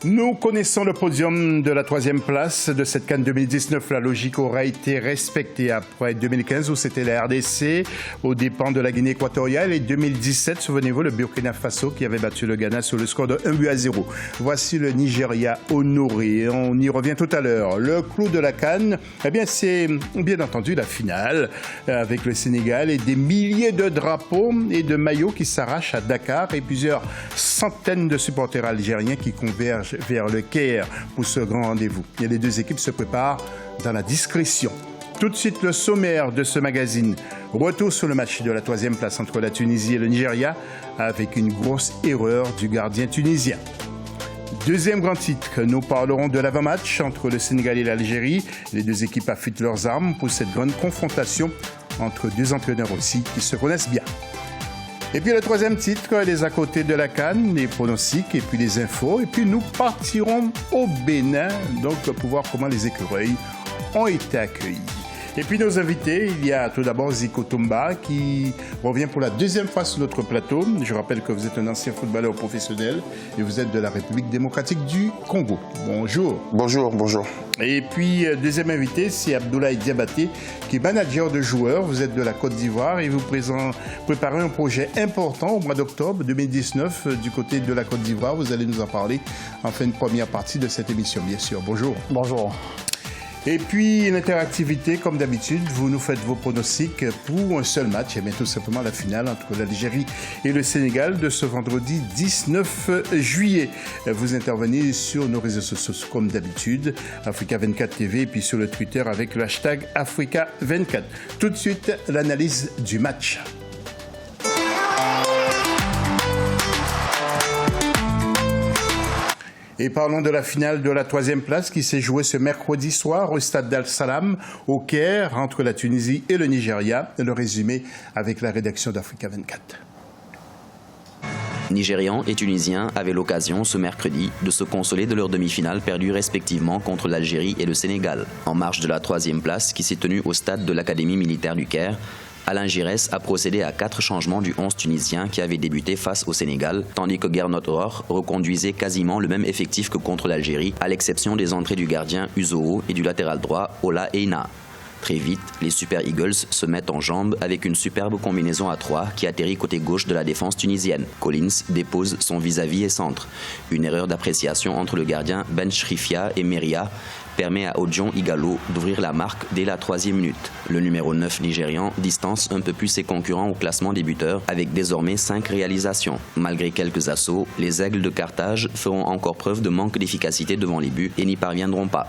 Nous connaissons le podium de la troisième place de cette CAN 2019. La logique aura été respectée après 2015 où c'était la RDC aux dépens de la Guinée équatoriale et 2017, souvenez-vous, le Burkina Faso qui avait battu le Ghana sur le score de 1-0. Voici le Nigeria honoré. On y revient tout à l'heure. Le clou de la CAN, eh bien, c'est bien entendu la finale avec le Sénégal et des milliers de drapeaux et de maillots qui s'arrachent à Dakar et plusieurs centaines de supporters algériens qui convergent vers le Caire pour ce grand rendez-vous. Et les deux équipes se préparent dans la discrétion. Tout de suite, le sommaire de ce magazine. Retour sur le match de la troisième place entre la Tunisie et le Nigeria avec une grosse erreur du gardien tunisien. Deuxième grand titre, nous parlerons de l'avant-match entre le Sénégal et l'Algérie. Les deux équipes affûtent leurs armes pour cette grande confrontation entre deux entraîneurs aussi qui se connaissent bien. Et puis le troisième titre, les à côté de la CAN, les pronostics et puis les infos. Et puis nous partirons au Bénin, donc pour voir comment les écureuils ont été accueillis. Et puis nos invités, il y a tout d'abord Zico Toumba qui revient pour la deuxième fois sur notre plateau. Je rappelle que vous êtes un ancien footballeur professionnel et vous êtes de la République démocratique du Congo. Bonjour. Bonjour, bonjour. Et puis deuxième invité, c'est Abdoulaye Diabaté qui est manager de joueurs. Vous êtes de la Côte d'Ivoire et vous préparez un projet important au mois d'octobre 2019 du côté de la Côte d'Ivoire. Vous allez nous en parler en fin de première partie de cette émission, bien sûr. Bonjour. Bonjour. Et puis, l'interactivité, comme d'habitude, vous nous faites vos pronostics pour un seul match, et bien tout simplement la finale entre l'Algérie et le Sénégal de ce vendredi 19 juillet. Vous intervenez sur nos réseaux sociaux comme d'habitude, Africa 24 TV, et puis sur le Twitter avec le hashtag Africa 24. Tout de suite, l'analyse du match. Et parlons de la finale de la troisième place qui s'est jouée ce mercredi soir au stade d'Al-Salam, au Caire, entre la Tunisie et le Nigeria. Le résumé avec la rédaction d'Africa 24. Nigérians et Tunisiens avaient l'occasion ce mercredi de se consoler de leur demi-finale perdue respectivement contre l'Algérie et le Sénégal. En marge de la troisième place qui s'est tenue au stade de l'Académie militaire du Caire, Alain Giresse a procédé à 4 changements du 11 tunisien qui avait débuté face au Sénégal, tandis que Gernot Rohr reconduisait quasiment le même effectif que contre l'Algérie, à l'exception des entrées du gardien Uzoo et du latéral droit Ola Eina. Très vite, les Super Eagles se mettent en jambes avec une superbe combinaison à 3 qui atterrit côté gauche de la défense tunisienne. Collins dépose son vis-à-vis et centre. Une erreur d'appréciation entre le gardien Ben Shrifia et Meria permet à Odion Igalo d'ouvrir la marque dès la 3e minute. Le numéro 9 nigérian distance un peu plus ses concurrents au classement des buteurs avec désormais 5 réalisations. Malgré quelques assauts, les Aigles de Carthage feront encore preuve de manque d'efficacité devant les buts et n'y parviendront pas.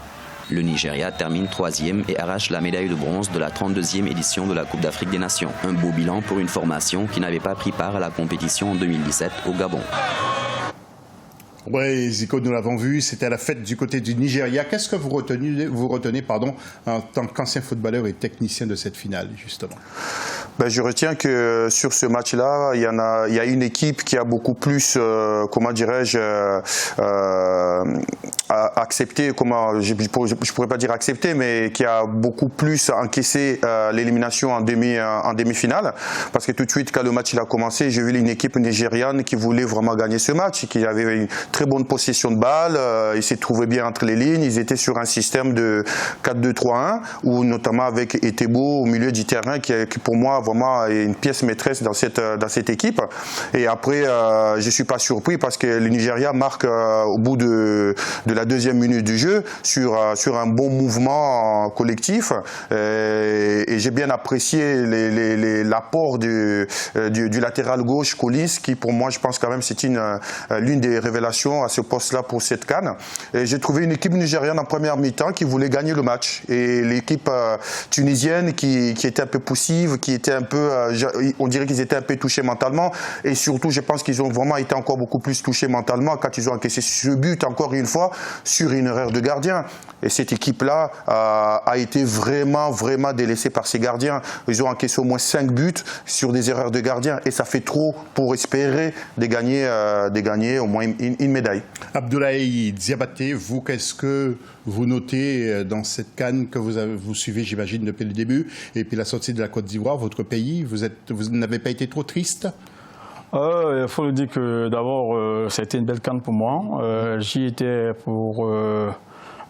Le Nigeria termine 3e et arrache la médaille de bronze de la 32e édition de la Coupe d'Afrique des Nations. Un beau bilan pour une formation qui n'avait pas pris part à la compétition en 2017 au Gabon. Oui, Zico, nous l'avons vu, c'était la fête du côté du Nigeria. Qu'est-ce que vous retenez en tant qu'ancien footballeur et technicien de cette finale, justement? Je retiens que sur ce match-là, il y a une équipe qui a beaucoup plus, accepté, je pourrais pas dire accepté, mais qui a beaucoup plus encaissé l'élimination en demi-finale. Parce que tout de suite, quand le match a commencé, j'ai vu une équipe nigériane qui voulait vraiment gagner ce match, qui avait une très bonne possession de balle, ils s'est trouvé bien entre les lignes, ils étaient sur un système de 4-2-3-1, où notamment avec Etebo au milieu du terrain, qui pour moi vraiment est une pièce maîtresse dans cette équipe. Et après, je suis pas surpris parce que le Nigeria marque au bout de la 2e minute du jeu sur un bon mouvement collectif. Et j'ai bien apprécié l'apport du latéral gauche Collins, qui pour moi, je pense quand même c'est l'une des révélations à ce poste-là pour cette CAN. J'ai trouvé une équipe nigériane en première mi-temps qui voulait gagner le match. Et l'équipe tunisienne qui était un peu poussive, qui était un peu, on dirait qu'ils étaient un peu touchés mentalement. Et surtout, je pense qu'ils ont vraiment été encore beaucoup plus touchés mentalement quand ils ont encaissé ce but, encore une fois, sur une erreur de gardien. Et cette équipe-là a été vraiment délaissée par ses gardiens. Ils ont encaissé au moins 5 buts sur des erreurs de gardien. Et ça fait trop pour espérer de gagner au moins une médaille. Abdoulaye Diabaté, vous, qu'est-ce que vous notez dans cette CAN que vous suivez, j'imagine, depuis le début, et puis la sortie de la Côte d'Ivoire, votre pays, vous n'avez pas été trop triste? Il faut le dire que d'abord, ça a été une belle CAN pour moi. J'y étais pour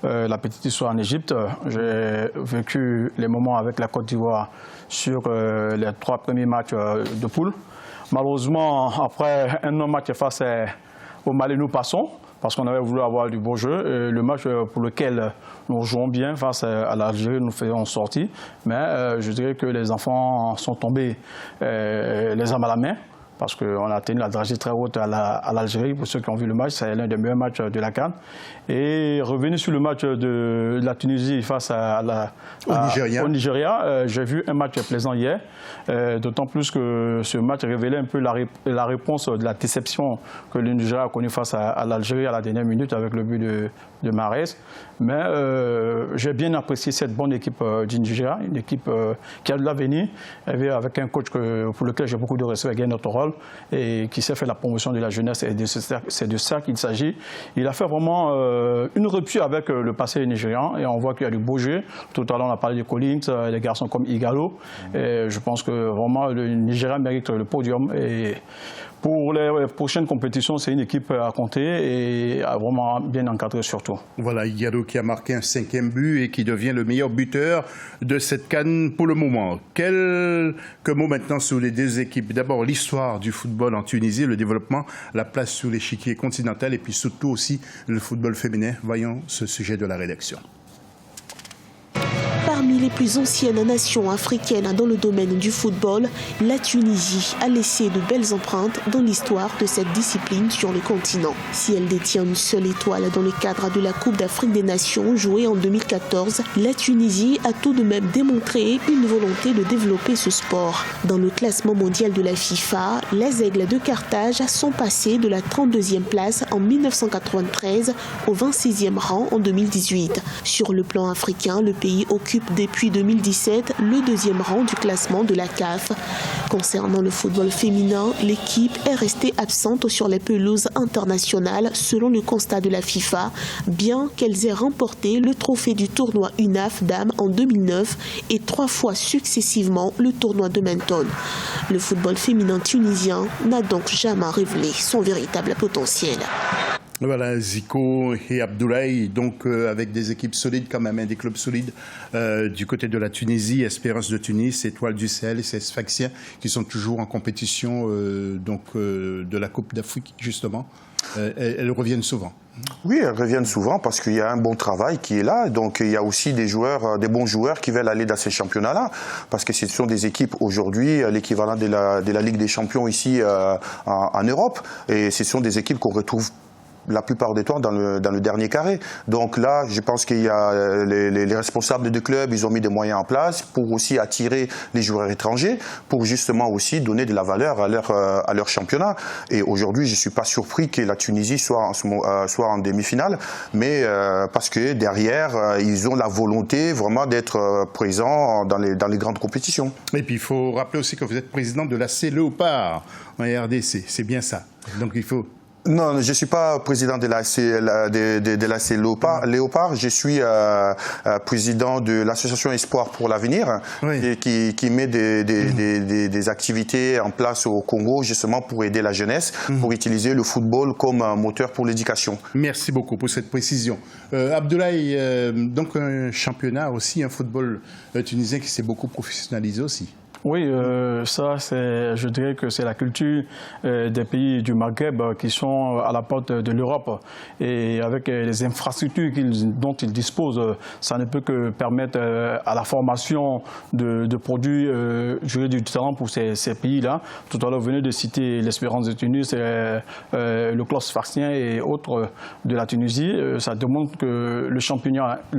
la petite histoire en Égypte. J'ai vécu les moments avec la Côte d'Ivoire sur les 3 premiers matchs de poule. Malheureusement, après un non-match face au Mali, nous passons parce qu'on avait voulu avoir du beau jeu. Le match pour lequel nous jouons bien face à l'Algérie, nous faisons sortie. Mais je dirais que les enfants sont tombés les armes à la main, parce qu'on a tenu la dragée très haute à l'Algérie. Pour ceux qui ont vu le match, c'est l'un des meilleurs matchs de la CAN. Et revenu sur le match de la Tunisie face au Nigeria, j'ai vu un match plaisant hier, d'autant plus que ce match révélait un peu la réponse de la déception que le Nigeria a connue face à l'Algérie à la dernière minute avec le but de Mahrez. Mais j'ai bien apprécié cette bonne équipe du Nigeria, une équipe qui a de l'avenir, avec un coach pour lequel j'ai beaucoup de respect, Guy Notorol, et qui sait faire la promotion de la jeunesse, et c'est de ça qu'il s'agit. Il a fait vraiment une rupture avec le passé nigérian, et on voit qu'il y a du beau jeu. Tout à l'heure, on a parlé de Collins, des garçons comme Igalo, et je pense que vraiment le Nigeria mérite le podium. Et pour les prochaines compétitions, c'est une équipe à compter et à vraiment bien encadrer surtout. Voilà, Igalo qui a marqué un 5e but et qui devient le meilleur buteur de cette CAN pour le moment. Quelques mots maintenant sur les deux équipes. D'abord, l'histoire du football en Tunisie, le développement, la place sur l'échiquier continental et puis surtout aussi le football féminin. Voyons ce sujet de la rédaction. Parmi les plus anciennes nations africaines dans le domaine du football, la Tunisie a laissé de belles empreintes dans l'histoire de cette discipline sur le continent. Si elle détient une seule étoile dans le cadre de la Coupe d'Afrique des Nations jouée en 2014, la Tunisie a tout de même démontré une volonté de développer ce sport. Dans le classement mondial de la FIFA, les Aigles de Carthage sont passés de la 32e place en 1993 au 26e rang en 2018. Sur le plan africain, le pays occupe depuis 2017 le 2e rang du classement de la CAF. Concernant le football féminin, l'équipe est restée absente sur les pelouses internationales selon le constat de la FIFA, bien qu'elles aient remporté le trophée du tournoi UNAF Dames en 2009 et 3 fois successivement le tournoi de Menton. Le football féminin tunisien n'a donc jamais révélé son véritable potentiel. Voilà, Zico et Abdoulaye, donc avec des équipes solides quand même, des clubs solides du côté de la Tunisie, Espérance de Tunis, Étoile du Sahel et c'est Sfaxien qui sont toujours en compétition de la Coupe d'Afrique justement. Elles reviennent souvent. Oui, elles reviennent souvent parce qu'il y a un bon travail qui est là. Donc il y a aussi des joueurs, des bons joueurs qui veulent aller dans ces championnats-là. Parce que ce sont des équipes aujourd'hui, l'équivalent de la Ligue des Champions ici en Europe. Et ce sont des équipes qu'on retrouve la plupart des temps dans le dernier carré. Donc là, je pense qu'il y a les responsables de clubs, ils ont mis des moyens en place pour aussi attirer les joueurs étrangers, pour justement aussi donner de la valeur à leur championnat. Et aujourd'hui, je ne suis pas surpris que la Tunisie soit en demi-finale, mais parce que derrière, ils ont la volonté vraiment d'être présents dans les grandes compétitions. Et puis il faut rappeler aussi que vous êtes président de l'AC Léopard en RDC, c'est bien ça. Donc il faut... Non, je ne suis pas président de l'AC Léopard. Je suis président de l'association Espoir pour l'avenir, oui, qui met des activités en place au Congo justement pour aider la jeunesse, pour utiliser le football comme un moteur pour l'éducation. Merci beaucoup pour cette précision. Abdoulaye, donc un championnat aussi, un football tunisien qui s'est beaucoup professionnalisé aussi. Oui, je dirais que c'est la culture des pays du Maghreb qui sont à la porte de l'Europe. Et avec les infrastructures dont ils disposent, ça ne peut que permettre à la formation de produits du talent pour ces pays-là. Tout à l'heure, vous venez de citer l'Espérance de Tunis, le club sfaxien et autres de la Tunisie. Ça démontre que le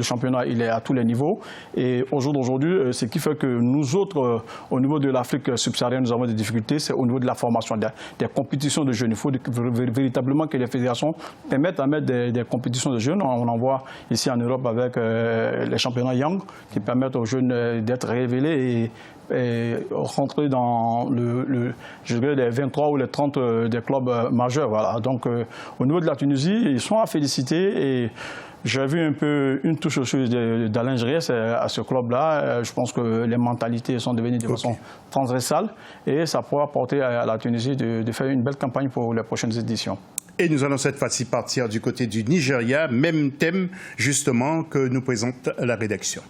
championnat, il est à tous les niveaux. Et au jour d'aujourd'hui, ce qui fait que nous autres, au niveau de l'Afrique subsaharienne, nous avons des difficultés, c'est au niveau de la formation, des compétitions de jeunes. Il faut véritablement que les fédérations permettent à mettre des compétitions de jeunes. On en voit ici en Europe avec les championnats Young qui permettent aux jeunes d'être révélés et rentrer dans je dirais les 23 ou les 30 des clubs majeurs. Voilà. Donc au niveau de la Tunisie, ils sont à féliciter et j'ai vu un peu une touche aussi d'Alain Giresse à ce club-là. Je pense que les mentalités sont devenues de façon transversale et ça pourra apporter à la Tunisie de faire une belle campagne pour les prochaines éditions. Et nous allons cette fois-ci partir du côté du Nigeria, même thème justement que nous présente la rédaction.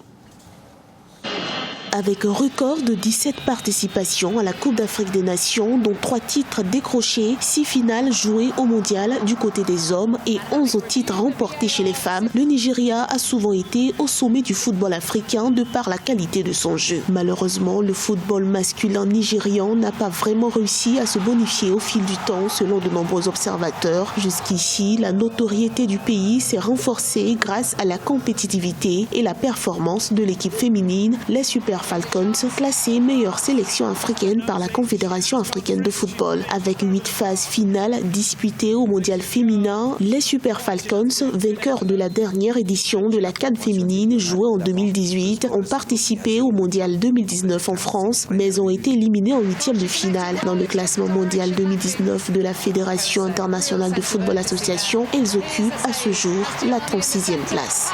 Avec un record de 17 participations à la Coupe d'Afrique des Nations, dont 3 titres décrochés, 6 finales jouées au mondial du côté des hommes et 11 titres remportés chez les femmes, le Nigeria a souvent été au sommet du football africain de par la qualité de son jeu. Malheureusement, le football masculin nigérian n'a pas vraiment réussi à se bonifier au fil du temps, selon de nombreux observateurs. Jusqu'ici, la notoriété du pays s'est renforcée grâce à la compétitivité et la performance de l'équipe féminine, les Super Falcons, classée meilleure sélection africaine par la Confédération africaine de football. Avec 8 phases finales disputées au mondial féminin, les Super Falcons, vainqueurs de la dernière édition de la CAN féminine jouée en 2018, ont participé au mondial 2019 en France, mais ont été éliminés en 8e de finale. Dans le classement mondial 2019 de la Fédération internationale de football association, elles occupent à ce jour la 36e place.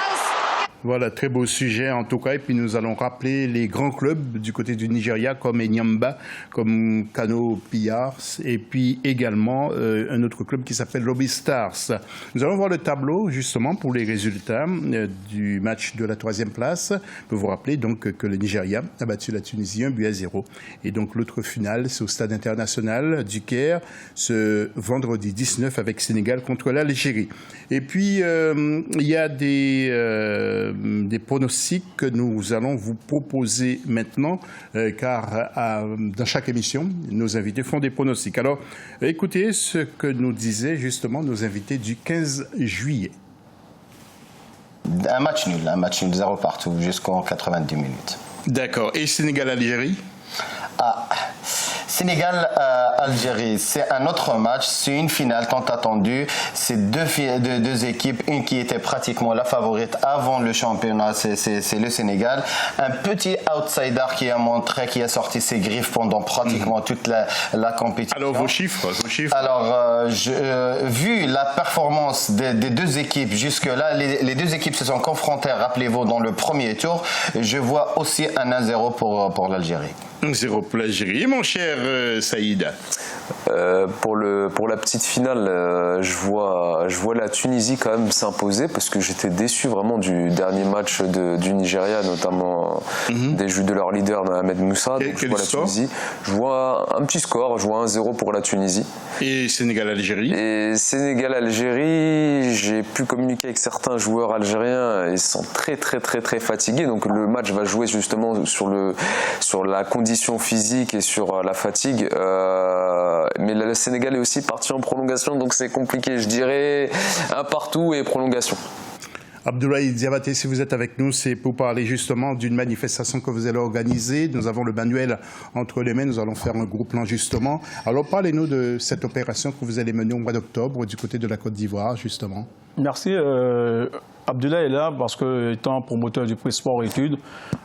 Voilà, très beau sujet en tout cas. Et puis nous allons rappeler les grands clubs du côté du Nigeria comme Enyimba, comme Kano Pillars et puis également un autre club qui s'appelle Lobby Stars. Nous allons voir le tableau justement pour les résultats du match de la 3e place. Je peux vous rappeler donc que le Nigeria a battu la Tunisie 1-0. Et donc l'autre finale, c'est au stade international du Caire ce vendredi 19 avec Sénégal contre l'Algérie. Et puis il y a des pronostics que nous allons vous proposer maintenant, car dans chaque émission, nos invités font des pronostics. Alors, écoutez ce que nous disaient justement nos invités du 15 juillet. Un match nul 0 partout jusqu'en 90 minutes. D'accord. Et Sénégal-Algérie ? Sénégal-Algérie, c'est un autre match, c'est une finale tant attendue. C'est deux équipes, une qui était pratiquement la favorite avant le championnat, c'est le Sénégal. Un petit outsider qui a sorti ses griffes pendant pratiquement toute la compétition. Alors vos chiffres. Alors, vu la performance des deux équipes jusque-là, les deux équipes se sont confrontées, rappelez-vous, dans le premier tour. Je vois aussi un 1-0 pour l'Algérie. 1-0 pour l'Algérie. Mon cher Saïd. Pour la petite finale, je vois la Tunisie quand même s'imposer parce que j'étais déçu vraiment du dernier match du Nigeria, notamment des jeux de leur leader Mohamed Moussa. Donc je vois la Tunisie. Je vois un petit score, je vois 1-0 pour la Tunisie. Et Sénégal-Algérie. Et Sénégal-Algérie, j'ai pu communiquer avec certains joueurs algériens, ils sont très fatigués. Donc le match va jouer justement sur la condition physique et sur la fatigue. Mais le Sénégal est aussi parti en prolongation, donc c'est compliqué. Je dirais un partout et prolongation. Abdoulaye Diabaté, si vous êtes avec nous, c'est pour parler justement d'une manifestation que vous allez organiser. Nous avons le manuel entre les mains, nous allons faire un gros plan justement. Alors parlez-nous de cette opération que vous allez mener au mois d'octobre du côté de la Côte d'Ivoire justement. Merci. Abdoulaye est là parce que, étant promoteur du prix sport-études,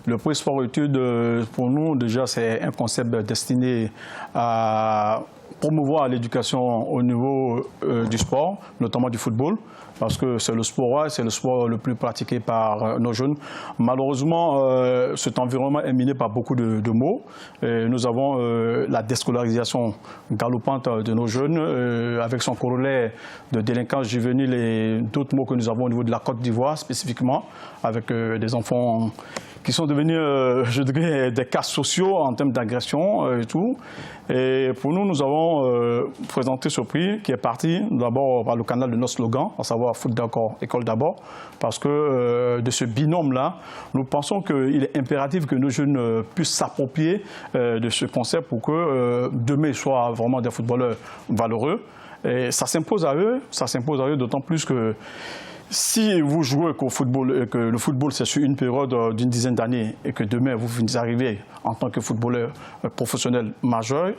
le prix sport-études, pour nous, déjà, c'est un concept destiné à promouvoir l'éducation au niveau du sport, notamment du football, parce que c'est le sport le plus pratiqué par nos jeunes. Malheureusement, cet environnement est miné par beaucoup de maux. Et nous avons la déscolarisation galopante de nos jeunes, avec son corollaire de délinquance juvénile et d'autres maux que nous avons au niveau de la Côte d'Ivoire spécifiquement, avec des enfants qui sont devenus, je dirais, des cas sociaux en termes d'agression et tout. Et pour nous, nous avons présenté ce prix qui est parti d'abord par le canal de notre slogan, à savoir Foot d'abord, École d'abord, parce que de ce binôme-là, nous pensons qu'il est impératif que nos jeunes puissent s'approprier de ce concept pour que demain soient vraiment des footballeurs valeureux. Et ça s'impose à eux d'autant plus que si vous jouez qu'au football, et que le football c'est sur une période d'une dizaine d'années et que demain vous arrivez en tant que footballeur professionnel majeur,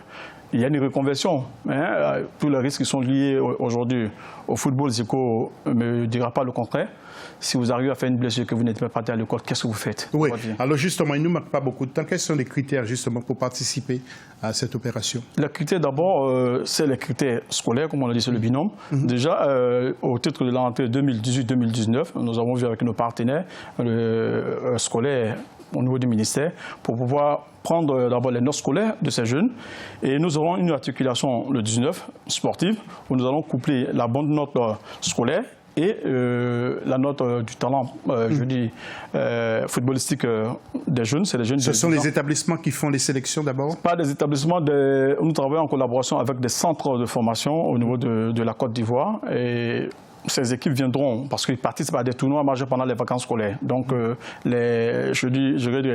il y a une reconversion. Hein. Tous les risques qui sont liés aujourd'hui au football, Zico ne me dira pas le contraire. Si vous arrivez à faire une blessure que vous n'êtes pas parti à l'école, qu'est-ce que vous faites? Oui, alors justement, il ne nous manque pas beaucoup de temps. Quels sont les critères justement pour participer à cette opération? Les critères d'abord, c'est les critères scolaires, comme on l'a dit, c'est le binôme. Déjà, au titre de l'entrée 2018-2019, nous avons vu avec nos partenaires scolaires au niveau du ministère pour pouvoir prendre d'abord les notes scolaires de ces jeunes. Et nous aurons une articulation le 19 sportive où nous allons coupler la bonne note scolaire et la note du talent, je dis, footballistique des jeunes. C'est les jeunes. Ce sont les établissements qui font les sélections d'abord? Pas des établissements. Nous travaillons en collaboration avec des centres de formation au niveau de la Côte d'Ivoire. Et ces équipes viendront, parce qu'ils participent à des tournois majeurs pendant les vacances scolaires. Donc, les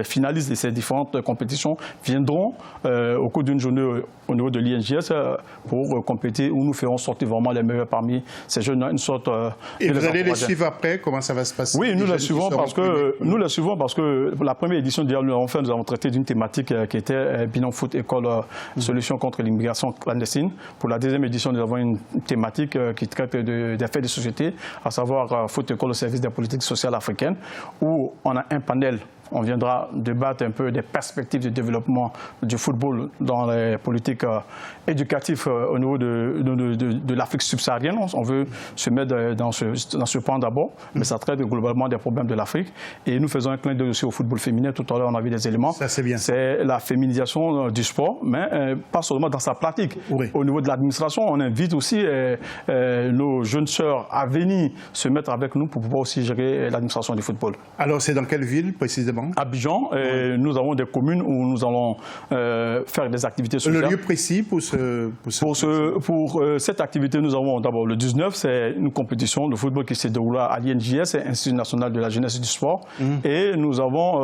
finalistes de ces différentes compétitions viendront au cours d'une journée au niveau de l'INJS pour compéter, où nous ferons sortir vraiment les meilleurs parmi ces jeunes. Une sorte, et vous allez les suivre après? Comment ça va se passer? Oui, nous les suivons parce que pour la première édition, nous avons traité d'une thématique qui était Bilan Foot École Solutions contre l'immigration clandestine. Pour la deuxième édition, nous avons une thématique qui traite des faits de société, à savoir Foot École au service des politiques sociales africaines, où on a un panel. On viendra débattre un peu des perspectives de développement du football dans les politiques éducatives au niveau de l'Afrique subsaharienne. On veut se mettre dans ce point d'abord, mais ça traite globalement des problèmes de l'Afrique. Et nous faisons un clin d'œil aussi au football féminin. Tout à l'heure, on a vu des éléments. Ça, c'est bien. C'est la féminisation du sport, mais pas seulement dans sa pratique. Oui. Au niveau de l'administration, on invite aussi nos jeunes sœurs à venir se mettre avec nous pour pouvoir aussi gérer l'administration du football. Alors, c'est dans quelle ville précisément? Abidjan, et nous avons des communes où nous allons faire des activités sociales. Le lieu précis pour cette activité, nous avons d'abord le 19, c'est une compétition de football qui se déroulera à l'INJS, Institut national de la jeunesse et du sport. Et nous avons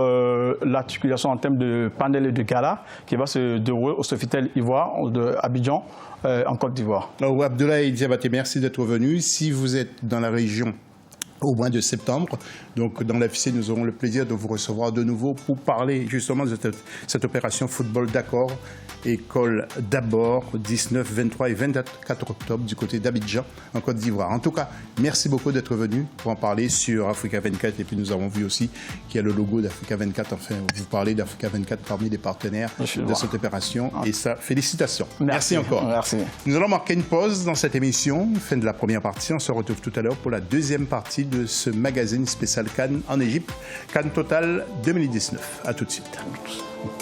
l'articulation en termes de panel et de gala qui va se dérouler au Sofitel Ivoire de Abidjan, en Côte d'Ivoire. Abdoulaye Diabaté, merci d'être venu. Si vous êtes dans la région au mois de septembre. Donc, dans l'AFC, nous aurons le plaisir de vous recevoir de nouveau pour parler justement de cette opération Football d'accord, école d'abord, 19, 23 et 24 octobre du côté d'Abidjan, en Côte d'Ivoire. En tout cas, merci beaucoup d'être venu pour en parler sur Africa 24. Et puis, nous avons vu aussi qu'il y a le logo d'Africa 24. Enfin, vous parlez d'Africa 24 parmi les partenaires de cette opération. Et ça, félicitations. Merci encore. Merci. Nous allons marquer une pause dans cette émission. Fin de la première partie. On se retrouve tout à l'heure pour la deuxième partie de ce magazine spécial Cannes en Égypte, Cannes Total 2019. À tout de suite.